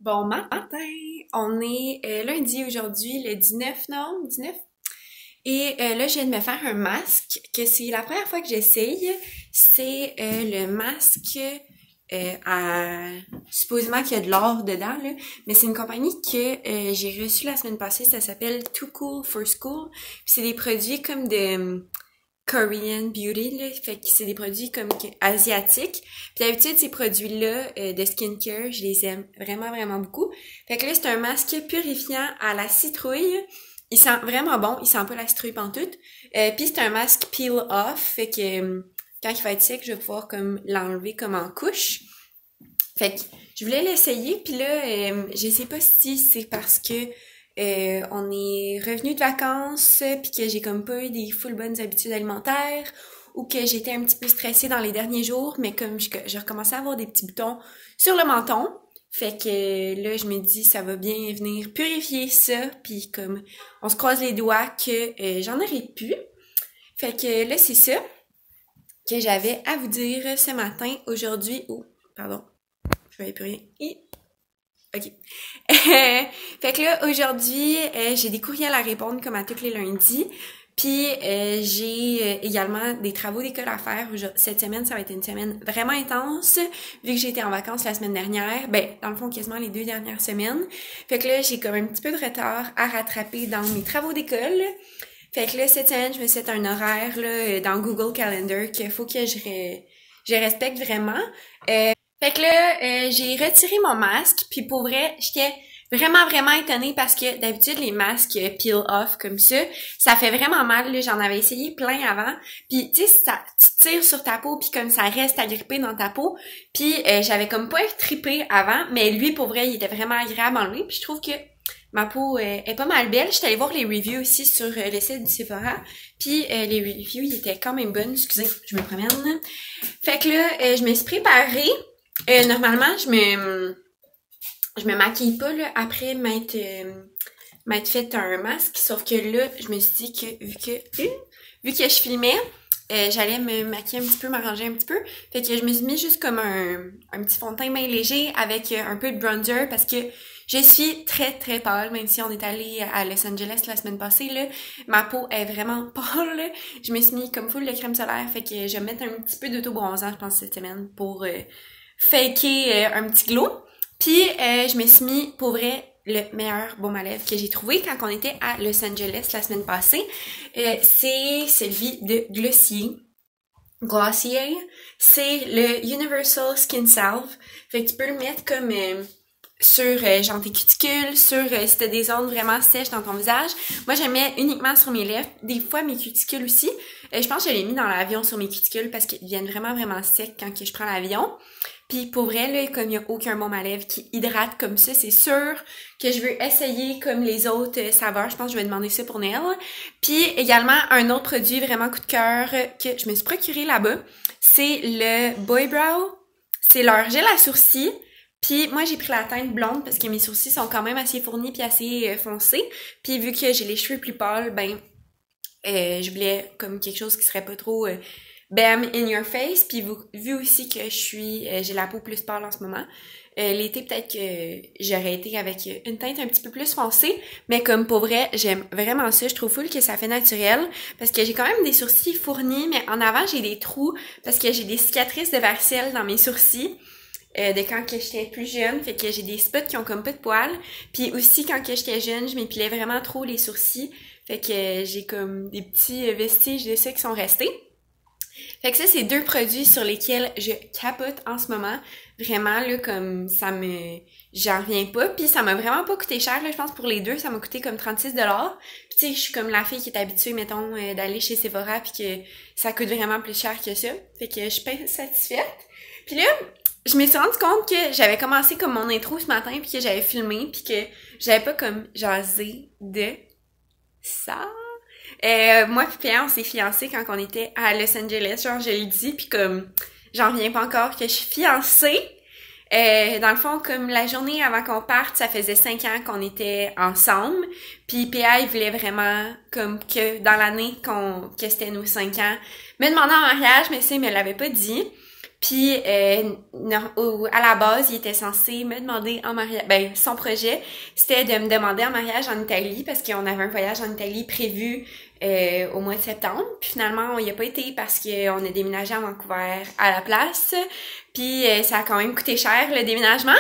Bon matin! On est lundi aujourd'hui, le 19 novembre, 19. Et là, je viens de me faire un masque, que c'est la première fois que j'essaye. C'est le masque supposément qu'il y a de l'or dedans, là. Mais c'est une compagnie que j'ai reçue la semaine passée, ça s'appelle Too Cool for School. Puis c'est des produits comme de Korean Beauty, là. Fait que c'est des produits comme asiatiques. Puis d'habitude, ces produits-là de skincare, je les aime vraiment, vraiment beaucoup. Fait que là, c'est un masque purifiant à la citrouille. Il sent vraiment bon. Il sent pas la citrouille pantoute. Puis c'est un masque peel off. Fait que quand il va être sec, je vais pouvoir comme l'enlever comme en couche. Fait que je voulais l'essayer. Puis là, je sais pas si c'est parce que on est revenu de vacances, puis que j'ai comme pas eu des full bonnes habitudes alimentaires, ou que j'étais un petit peu stressée dans les derniers jours, mais comme j'ai recommencé à avoir des petits boutons sur le menton, fait que là, je me dis, ça va bien venir purifier ça, puis comme on se croise les doigts que j'en aurai plus. Fait que là, c'est ça que j'avais à vous dire ce matin, aujourd'hui. Oh, pardon, je voyais plus rien. OK. Fait que là, aujourd'hui, j'ai des courriels à répondre comme à tous les lundis. Puis j'ai également des travaux d'école à faire. Cette semaine, ça va être une semaine vraiment intense, vu que j'ai été en vacances la semaine dernière. Ben, dans le fond, quasiment les 2 dernières semaines. Fait que là, j'ai comme un petit peu de retard à rattraper dans mes travaux d'école. Fait que là, cette semaine, je me set un horaire là, dans Google Calendar qu'il faut que je respecte vraiment. Fait que là, j'ai retiré mon masque, puis pour vrai, j'étais vraiment, vraiment étonnée parce que d'habitude, les masques peel off comme ça fait vraiment mal, là. J'en avais essayé plein avant. Puis tu sais, ça tu tires sur ta peau, puis comme ça reste agrippé dans ta peau. Puis j'avais comme pas trippé avant, mais lui, pour vrai, il était vraiment agréable à enlever. Puis je trouve que ma peau est pas mal belle. J'étais allée voir les reviews aussi sur le site du Sephora. Puis les reviews, ils étaient quand même bonnes. Excusez, je me promène. Fait que là, je me suis préparée. Normalement, je me maquille pas là, après m'être fait un masque, sauf que là, je me suis dit que vu que je filmais, j'allais me maquiller un petit peu, m'arranger un petit peu. Fait que je me suis mis juste comme un petit fond de teint bien léger avec un peu de bronzer parce que je suis très très pâle, même si on est allé à Los Angeles la semaine passée, là. Ma peau est vraiment pâle, là. Je me suis mis comme full de crème solaire, fait que je vais mettre un petit peu d'auto-bronzant, je pense, cette semaine pour faker un petit glow. Puis je me suis mis pour vrai le meilleur baume à lèvres que j'ai trouvé quand on était à Los Angeles la semaine passée. C'est celui de Glossier. C'est le Universal Skin Salve. Fait que tu peux le mettre comme sur genre tes cuticules, sur si t'as des zones vraiment sèches dans ton visage. Moi, je le mets uniquement sur mes lèvres, des fois mes cuticules aussi. Je pense que je l'ai mis dans l'avion sur mes cuticules parce qu'ils deviennent vraiment, vraiment secs quand que je prends l'avion. Puis pour vrai, là, comme il n'y a aucun baume à lèvres qui hydrate comme ça, c'est sûr que je veux essayer comme les autres saveurs. Je pense que je vais demander ça pour Noël. Puis également, un autre produit vraiment coup de cœur que je me suis procuré là-bas, c'est le Boy Brow. C'est leur gel à sourcils. Puis moi, j'ai pris la teinte blonde parce que mes sourcils sont quand même assez fournis puis assez foncés. Puis vu que j'ai les cheveux plus pâles, ben je voulais comme quelque chose qui serait pas trop bam in your face. Puis vu aussi que j'ai la peau plus pâle en ce moment, l'été peut-être que j'aurais été avec une teinte un petit peu plus foncée, mais comme pour vrai, j'aime vraiment ça. Je trouve full que ça fait naturel parce que j'ai quand même des sourcils fournis, mais en avant j'ai des trous parce que j'ai des cicatrices de varicelle dans mes sourcils. De quand que j'étais plus jeune, fait que j'ai des spots qui ont comme pas de poils. Puis aussi quand que j'étais jeune, je m'épilais vraiment trop les sourcils, fait que j'ai comme des petits vestiges de ça qui sont restés. Fait que ça, c'est deux produits sur lesquels je capote en ce moment. Vraiment, là, comme j'en reviens pas. Puis ça m'a vraiment pas coûté cher, là. Je pense pour les deux, ça m'a coûté comme 36$. Puis tu sais, je suis comme la fille qui est habituée, mettons, d'aller chez Sephora puis que ça coûte vraiment plus cher que ça. Fait que je suis pas satisfaite. Puis là, je me suis rendu compte que j'avais commencé comme mon intro ce matin puis que j'avais filmé puis que j'avais pas comme jasé de ça. Moi pis Pierre, on s'est fiancés quand on était à Los Angeles, genre je l'ai dit, puis comme j'en reviens pas encore que je suis fiancée. Dans le fond, comme la journée avant qu'on parte, ça faisait 5 ans qu'on était ensemble. Puis PA, il voulait vraiment comme que dans l'année que c'était nos 5 ans, me demander en mariage, mais ça, il me l'avait pas dit. Puis à la base, il était censé me demander en mariage, ben son projet, c'était de me demander en mariage en Italie parce qu'on avait un voyage en Italie prévu au mois de septembre. Puis finalement, on y a pas été parce qu'on a déménagé à Vancouver à la place. Puis ça a quand même coûté cher le déménagement.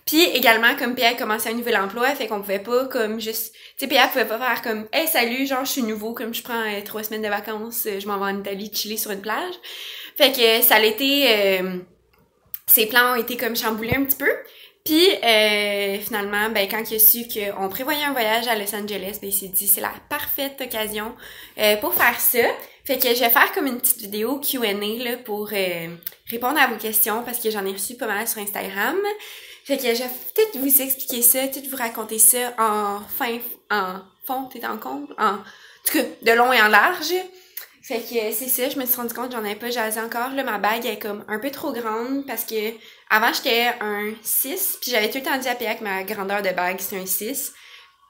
Puis également, comme Pierre commençait un nouvel emploi, fait qu'on pouvait pas comme juste... Tu sais, Pierre pouvait pas faire comme « Hey, salut, genre, je suis nouveau, comme je prends 3 semaines de vacances, je m'en vais en Italie chiller sur une plage. » Fait que ça a été... ses plans ont été comme chamboulés un petit peu. Puis finalement, ben quand il a su qu'on prévoyait un voyage à Los Angeles, ben il s'est dit « C'est la parfaite occasion pour faire ça. » Fait que je vais faire comme une petite vidéo Q&A là, pour répondre à vos questions parce que j'en ai reçu pas mal sur Instagram. Fait que je vais peut-être vous expliquer ça, peut-être vous raconter ça en fond et en comble, en tout cas, de long et en large. Fait que c'est ça, je me suis rendu compte que j'en avais pas jasé encore. Là, ma bague est comme un peu trop grande parce que avant j'étais un 6, puis j'avais tout le temps dit à Pierre que ma grandeur de bague c'est un 6.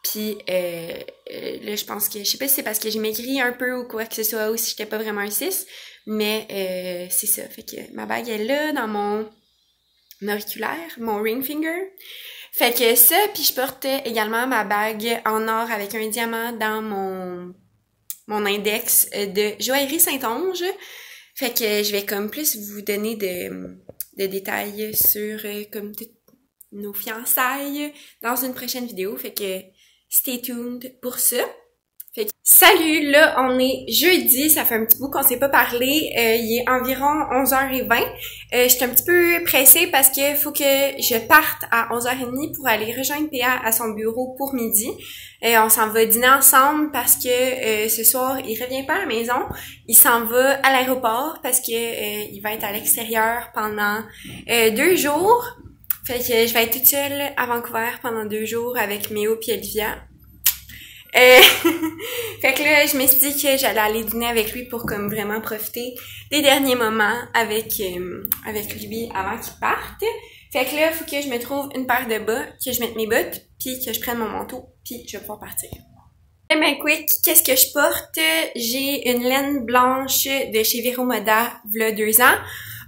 Puis là, je pense que, je sais pas si c'est parce que j'ai maigri un peu ou quoi que ce soit, ou si j'étais pas vraiment un 6, mais c'est ça. Fait que ma bague est là dans mon auriculaire, mon ring finger. Fait que ça, puis je portais également ma bague en or avec un diamant dans mon index de Joaillerie Saint-Onge. Fait que je vais comme plus vous donner de détails sur comme toutes nos fiançailles dans une prochaine vidéo. Fait que stay tuned pour ça. Fait que, salut, là on est jeudi, ça fait un petit bout qu'on s'est pas parlé, il est environ 11h20. Je suis un petit peu pressée parce que faut que je parte à 11h30 pour aller rejoindre PA à son bureau pour midi. On s'en va dîner ensemble parce que ce soir, il revient pas à la maison, il s'en va à l'aéroport parce que il va être à l'extérieur pendant 2 jours. Fait que je vais être toute seule à Vancouver pendant 2 jours avec Méo puis Olivia. Fait que là, je me suis dit que j'allais aller dîner avec lui pour comme vraiment profiter des derniers moments avec lui avant qu'il parte. Fait que là, il faut que je me trouve une paire de bas, que je mette mes bottes, puis que je prenne mon manteau, puis je vais pouvoir partir. Ben quick, qu'est-ce que je porte? J'ai une laine blanche de chez Vero Moda, v'là 2 ans.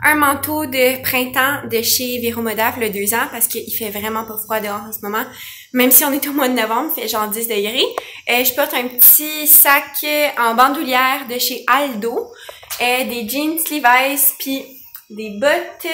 Un manteau de printemps de chez Vero Moda, v'là 2 ans, parce qu'il fait vraiment pas froid dehors en ce moment. Même si on est au mois de novembre, il fait genre 10 degrés. Je porte un petit sac en bandoulière de chez Aldo, des jeans Levi's, puis des bottes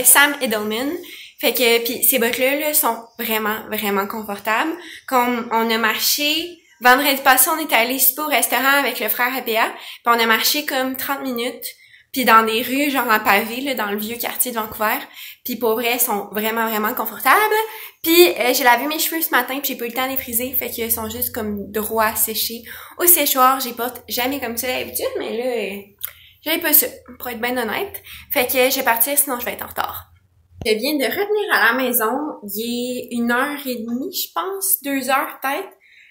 Sam Edelman. Fait que puis ces bottes-là sont vraiment, vraiment confortables. Comme on a marché... Vendredi passé, on était allé super au restaurant avec le frère APA, puis on a marché comme 30 minutes, puis dans des rues, genre en pavé, là, dans le vieux quartier de Vancouver, puis pour vrai, elles sont vraiment, vraiment confortables. Puis j'ai lavé mes cheveux ce matin, puis j'ai pas eu le temps de les friser, fait qu'ils sont juste comme droits séchés. Au séchoir, j'y porte jamais comme ça d'habitude, mais là, j'avais pas ça, pour être bien honnête. Fait que je vais partir, sinon je vais être en retard. Je viens de revenir à la maison, il est 1h30, je pense, 2h peut-être.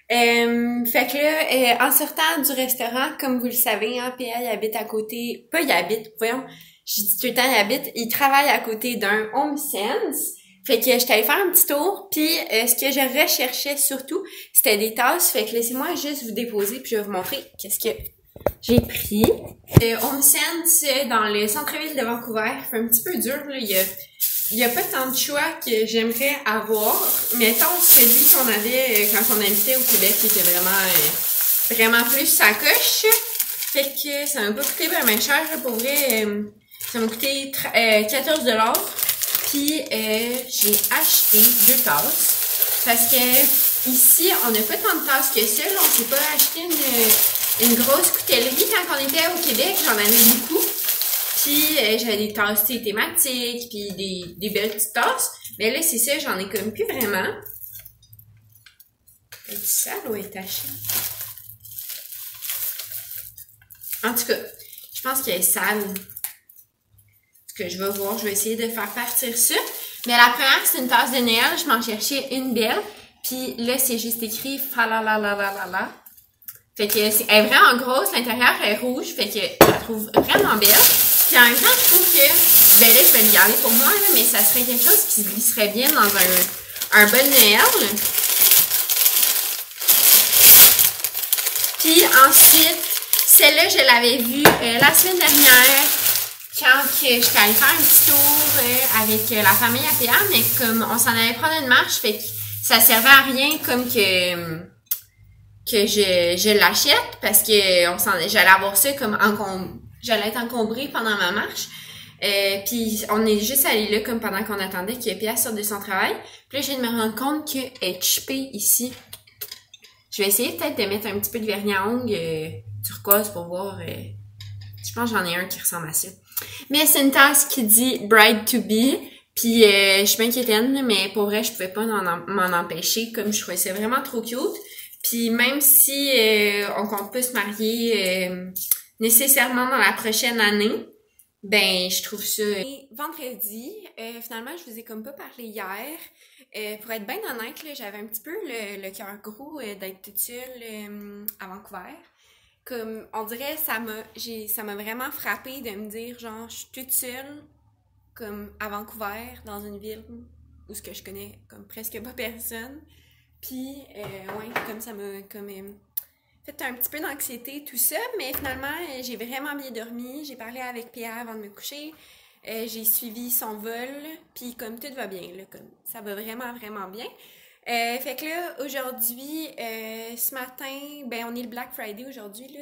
Fait que là, en sortant du restaurant, comme vous le savez, hein, PA il habite à côté, pas il habite, voyons, je dis tout le temps il travaille à côté d'un Home Sense. Fait que j'étais allée faire un petit tour, puis ce que je recherchais surtout, c'était des tasses. Fait que laissez-moi juste vous déposer, puis je vais vous montrer qu'est-ce que j'ai pris. Home Sense dans le centre-ville de Vancouver, fait un petit peu dur, là, il y a pas tant de choix que j'aimerais avoir. Mettons celui qu'on avait quand on habitait au Québec, qui était vraiment plus sacoche. Fait que ça m'a pas coûté vraiment cher, là, pour vrai. Ça m'a coûté 14$. Puis j'ai acheté 2 tasses. Parce que ici, on n'a pas tant de tasses que ça. Là, on s'est pas acheté une grosse coutellerie. Quand on était au Québec, j'en avais beaucoup. Puis j'avais des tasses thématiques, puis des belles petites tasses. Mais là, c'est ça, j'en ai comme plus vraiment. Ça doit être taché. En tout cas, je pense qu'elle est sale. Ce que je vais voir, je vais essayer de faire partir ça. Mais la première, c'est une tasse de Noël. Je m'en cherchais une belle. Puis là, c'est juste écrit « Falalalalala ». Fait que elle est vraiment grosse. L'intérieur est rouge. Fait que je la trouve vraiment belle. Puis en même temps, je trouve que, ben là, je vais le garder pour moi, là, mais ça serait quelque chose qui se glisserait bien dans un bol Noël. Puis ensuite, celle-là, je l'avais vue la semaine dernière. quand que j'étais allée faire un petit tour avec la famille à PA, mais comme on s'en allait prendre une marche, fait que ça servait à rien comme que je l'achète parce que j'allais avoir ça comme j'allais être encombrée pendant ma marche. Puis on est juste allé là comme pendant qu'on attendait que PA sorte de son travail. Puis là, je viens de me rendre compte qu'elle est chippée ici. Je vais essayer peut-être de mettre un petit peu de vernis à ongles turquoise pour voir. Je pense que j'en ai un qui ressemble à ça. Mais c'est une tasse qui dit Bride to be. Puis je suis bien quétaine, mais pour vrai, je pouvais pas m'en empêcher, comme je trouvais ça vraiment trop cute. Puis même si on compte pas se marier nécessairement dans la prochaine année, ben je trouve ça... Et vendredi, finalement, je vous ai comme pas parlé hier. Pour être bien honnête, là, j'avais un petit peu le cœur gros d'être toute seule à Vancouver. Comme, on dirait, ça m'a vraiment frappée de me dire, genre, je suis toute seule, comme, à Vancouver, dans une ville où ce que je connais, comme, presque pas personne. Puis, ouais, comme ça m'a, comme, fait un petit peu d'anxiété, tout ça, mais finalement, j'ai vraiment bien dormi. J'ai parlé avec Pierre avant de me coucher. J'ai suivi son vol, puis comme tout va bien, là, comme, ça va vraiment, vraiment bien. Fait que là, aujourd'hui, ce matin, ben on est le Black Friday aujourd'hui, là.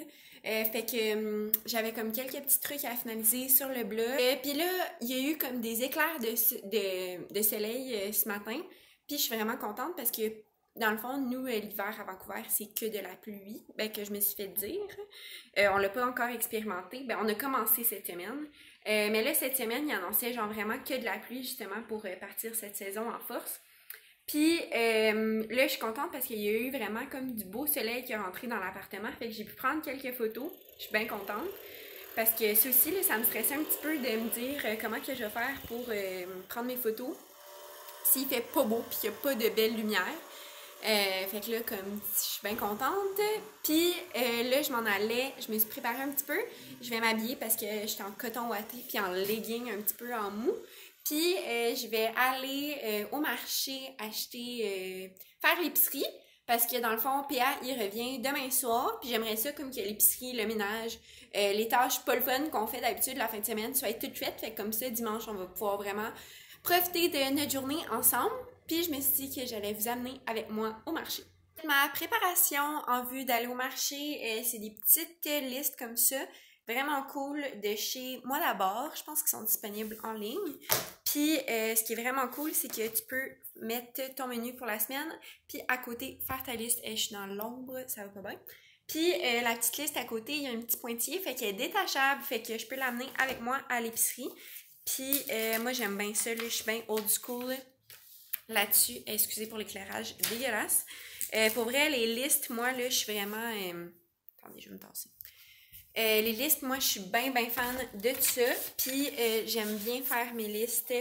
Fait que j'avais comme quelques petits trucs à finaliser sur le blog. Puis là, il y a eu comme des éclairs de soleil ce matin. Puis je suis vraiment contente parce que, dans le fond, nous, l'hiver à Vancouver, c'est que de la pluie, ben que je me suis fait dire. On l'a pas encore expérimenté. Ben on a commencé cette semaine. Mais là, cette semaine, il annonçait genre vraiment que de la pluie, justement, pour partir cette saison en force. Puis là, je suis contente parce qu'il y a eu vraiment comme du beau soleil qui est rentré dans l'appartement. Fait que j'ai pu prendre quelques photos. Je suis bien contente. Parce que ça aussi, là, ça me stressait un petit peu de me dire comment que je vais faire pour prendre mes photos. S'il fait pas beau puis qu'il n'y a pas de belle lumière. Fait que là, comme je suis bien contente. Puis là, je m'en allais, je me suis préparée un petit peu. Je vais m'habiller parce que j'étais en coton ouaté puis en legging un petit peu en mou. Puis je vais aller au marché acheter, faire l'épicerie. Parce que dans le fond, PA, il revient demain soir. Puis j'aimerais ça comme que l'épicerie, le ménage, les tâches pas le fun qu'on fait d'habitude la fin de semaine soient toutes faites. Fait que comme ça, dimanche, on va pouvoir vraiment profiter de notre journée ensemble. Puis je me suis dit que j'allais vous amener avec moi au marché. Ma préparation en vue d'aller au marché, c'est des petites listes comme ça, vraiment cool de chez Moi d'abord. Je pense qu'ils sont disponibles en ligne. Puis ce qui est vraiment cool, c'est que tu peux mettre ton menu pour la semaine, puis à côté, faire ta liste. Je suis dans l'ombre, ça va pas bien. Puis la petite liste à côté, il y a un petit pointillé, fait qu'elle est détachable, fait que je peux l'amener avec moi à l'épicerie. Puis moi j'aime bien ça, là, je suis bien old school là-dessus. Excusez pour l'éclairage dégueulasse. Pour vrai, les listes, moi là, je suis vraiment... Attendez, je vais me tasser. Les listes, moi, je suis bien fan de ça. Puis, j'aime bien faire mes listes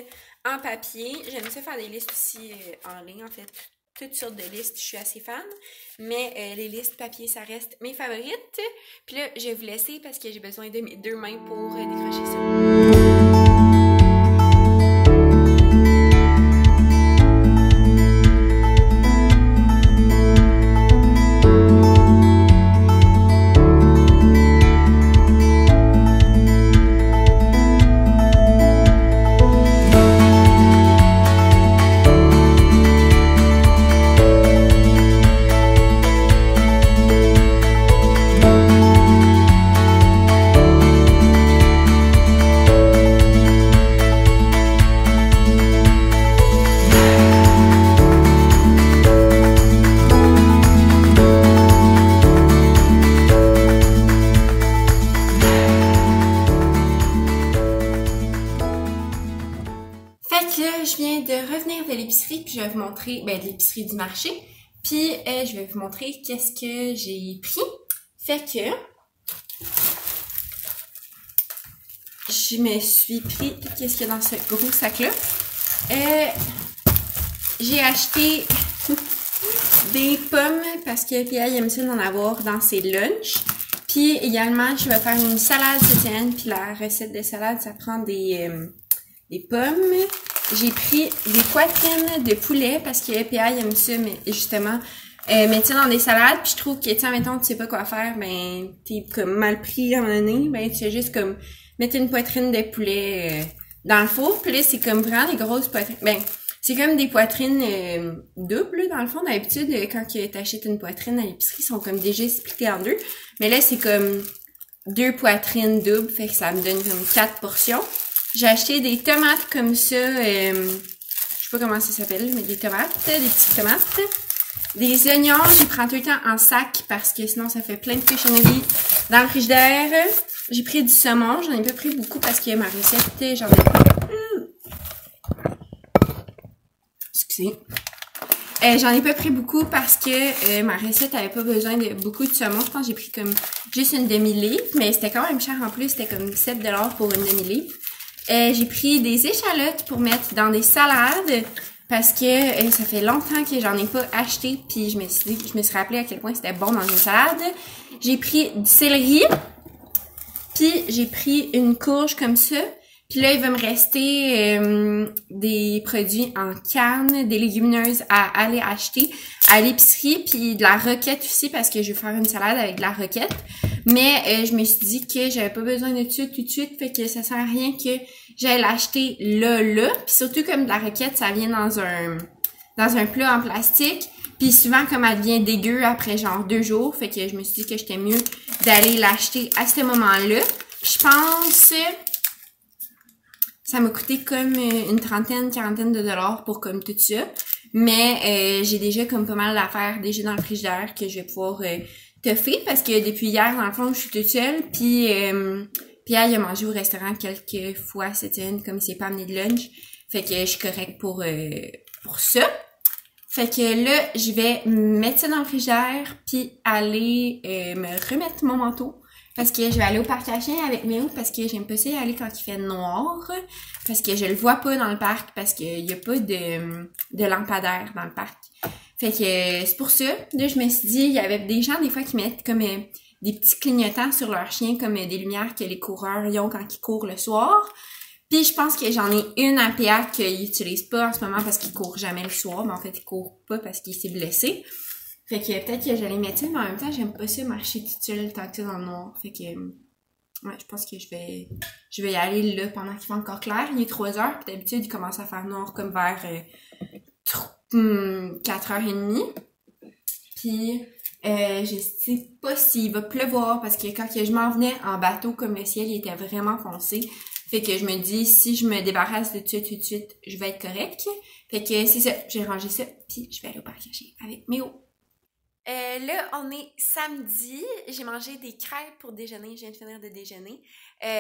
en papier. J'aime ça faire des listes aussi en ligne, en fait. Toutes sortes de listes, je suis assez fan. Mais les listes papier, ça reste mes favorites. Puis là, je vais vous laisser parce que j'ai besoin de mes deux mains pour décrocher ça. Je viens de revenir de l'épicerie, puis je vais vous montrer, de l'épicerie du marché, puis je vais vous montrer qu'est-ce que j'ai pris. Fait que je me suis pris tout ce qu'il y a dans ce gros sac-là. J'ai acheté des pommes parce que Pierre aime ça d'en avoir dans ses lunchs. Puis également, je vais faire une salade cette semaine, puis la recette de salade, ça prend des pommes. J'ai pris des poitrines de poulet parce que PA aime ça, mais justement, mettre ça dans des salades. Puis je trouve que, tiens, mettons, tu sais pas quoi faire, ben, t'es comme mal pris à un moment donné, ben, tu fais juste comme mettre une poitrine de poulet dans le four. Puis là, c'est comme vraiment des grosses poitrines. Ben, c'est comme des poitrines doubles, dans le fond. D'habitude, quand tu achètes une poitrine à l'épicerie, ils sont comme déjà splittés en deux. Mais là, c'est comme 2 poitrines doubles, fait que ça me donne comme 4 portions. J'ai acheté des tomates comme ça, je sais pas comment ça s'appelle, mais des tomates, des petites tomates. Des oignons, j'y prends tout le temps en sac parce que sinon ça fait plein de cochonneries dans le frigidaire. J'ai pris du saumon, j'en ai pas pris beaucoup parce que ma recette, j'en ai... Excusez. J'en ai pas pris beaucoup parce que ma recette avait pas besoin de beaucoup de saumon. Je pense que j'ai pris comme juste une demi-livre, mais c'était quand même cher en plus. C'était comme 7$ pour une demi-livre. J'ai pris des échalotes pour mettre dans des salades parce que ça fait longtemps que j'en ai pas acheté. Puis je me suis rappelé à quel point c'était bon dans une salade. J'ai pris du céleri. Puis j'ai pris une courge comme ça. Puis là, il va me rester des produits en canne, des légumineuses à aller acheter à l'épicerie, puis de la roquette aussi parce que je vais faire une salade avec de la roquette. Mais je me suis dit que j'avais pas besoin de ça tout de suite, fait que ça sert à rien que j'aille l'acheter là. Puis surtout comme de la roquette, ça vient dans un plat en plastique. Puis souvent, comme elle devient dégueu après genre 2 jours, fait que je me suis dit que j'étais mieux d'aller l'acheter à ce moment-là. Je pense... Ça m'a coûté comme une trentaine, quarantaine de dollars pour comme tout ça. Mais j'ai déjà comme pas mal d'affaires déjà dans le frigidaire que je vais pouvoir toffer parce que depuis hier, dans le fond, je suis toute seule. Puis Pierre, il a mangé au restaurant quelques fois cette semaine, comme il s'est pas amené de lunch. Fait que je suis correcte pour ça. Fait que là, je vais mettre ça dans le frigidaire puis aller me remettre mon manteau. Parce que je vais aller au parc à chiens avec Méo parce que j'aime pas ça y aller quand il fait noir. Parce que je le vois pas dans le parc parce qu'il y a pas de lampadaire dans le parc. Fait que c'est pour ça. Là, je me suis dit, il y avait des gens des fois qui mettent comme des petits clignotants sur leurs chiens, comme des lumières que les coureurs y ont quand ils courent le soir. Puis je pense que j'en ai une à PA qu'il utilise pas en ce moment parce qu'il court jamais le soir. Mais en fait, il court pas parce qu'il s'est blessé. Fait que peut-être que j'allais mettre ça, mais en même temps, j'aime pas ça marcher toute seule tant que ça dans le noir. Fait que, ouais, je pense que je vais y aller là pendant qu'il fait encore clair. Il est 3h, puis d'habitude, il commence à faire noir comme vers 4h30. Puis, je sais pas s'il va pleuvoir parce que quand je m'en venais en bateau, comme le ciel, il était vraiment foncé. Fait que je me dis, si je me débarrasse de ça tout de suite, je vais être correcte. Fait que c'est ça, j'ai rangé ça, puis je vais aller au parc caché avec Méo. Là, on est samedi. J'ai mangé des crêpes pour déjeuner. Je viens de finir de déjeuner.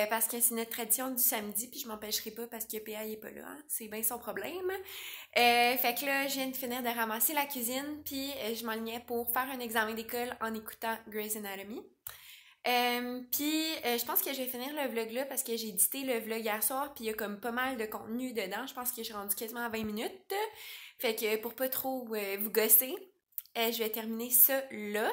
Parce que c'est notre tradition du samedi, puis je m'empêcherai pas parce que PA est pas là. Hein? C'est bien son problème. Fait que là, je viens de finir de ramasser la cuisine, puis je m'enlignais pour faire un examen d'école en écoutant Grey's Anatomy. Puis je pense que je vais finir le vlog là parce que j'ai édité le vlog hier soir, puis il y a comme pas mal de contenu dedans. Je pense que je suis rendue quasiment à 20 minutes. Fait que pour pas trop vous gosser, je vais terminer ça là.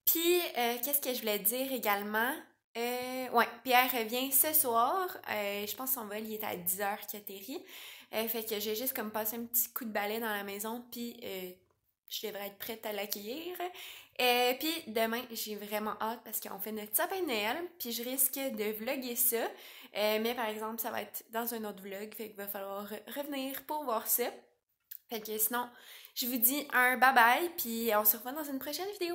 Puis, qu'est-ce que je voulais dire également? Ouais, Pierre revient ce soir. Je pense que son vol, il est à 10h qu'il atterrit. Fait que j'ai juste comme passé un petit coup de balai dans la maison, puis je devrais être prête à l'accueillir. Puis demain, j'ai vraiment hâte parce qu'on fait notre sapin de Noël, puis je risque de vlogger ça. Mais par exemple, ça va être dans un autre vlog, fait qu'il va falloir revenir pour voir ça. Fait que sinon, je vous dis un bye bye, puis on se revoit dans une prochaine vidéo.